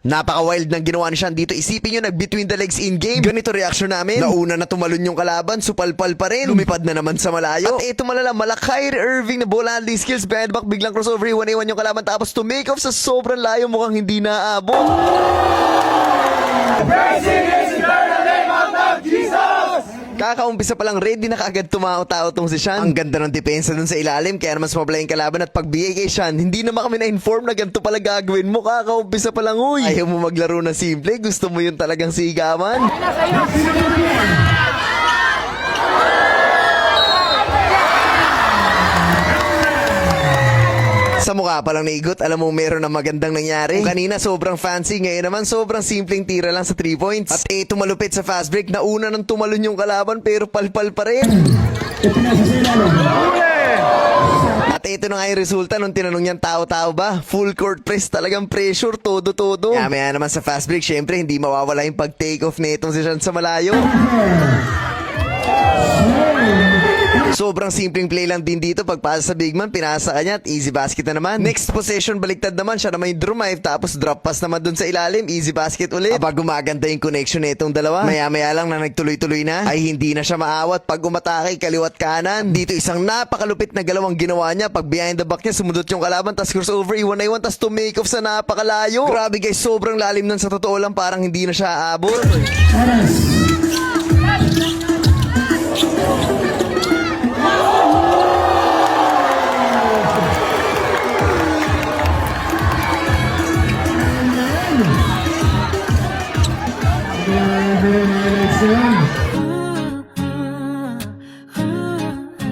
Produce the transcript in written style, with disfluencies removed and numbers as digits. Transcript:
Napaka-wild ng ginawa ni Sean dito. Isipin nyo, nag-between the legs in-game. Ganito reaction namin. Nauna na tumalon yung kalaban, supalpal pa rin. Lumipad na naman sa malayo. At ito malala, Malakay Irving na bola handling skills. Behind back, biglang crossover, 1-1 yung kalaban. Tapos to make off sa sobrang layo, mukhang hindi naaabot. Kakaumpisa pa lang, ready na kaagad tumao-tao tong si Sean. Ang ganda ng depensa dun sa ilalim, kaya naman sumabla yung kalaban at pagbigay kay Sean, hindi naman kami na-inform na ganito pala gagawin mo. Kakaumpisa pa lang, uy. Ayaw mo maglaro ng simple, gusto mo yun talagang sigaman. Sa mukha pa lang naigot, alam mo meron na magandang nangyari. Kung kanina sobrang fancy, ngayon naman sobrang simpleng tira lang sa 3 points. At tumalupit sa fast break, nauna nang tumalon yung kalaban pero palpal pa rin. At ito na nga yung resulta nung tinanong niyang tao-tao ba? Full court press, talagang pressure, todo-todo. Maya naman sa fast break, syempre hindi mawawala yung pag-take off nitong si Sean sa malayo. Sobrang simpleng play lang din dito. Pagpasa sa big man, pinasa kanya at easy basket na naman. Next possession, baliktad naman. Siya naman yung drive, tapos drop pass naman dun sa ilalim. Easy basket ulit. Aba, gumaganda yung connection nitong dalawa. Maya-maya lang na nagtuloy-tuloy na, ay hindi na siya maawat. Pag umatake, kaliwat kanan. Dito isang napakalupit na galawang ginawa niya. Pag behind the back niya, sumudot yung kalaban, tas crossover, 1-1, tas to make off sa napakalayo. Grabe guys, sobrang lalim nun sa totoo lang. Parang hindi na siya aabot.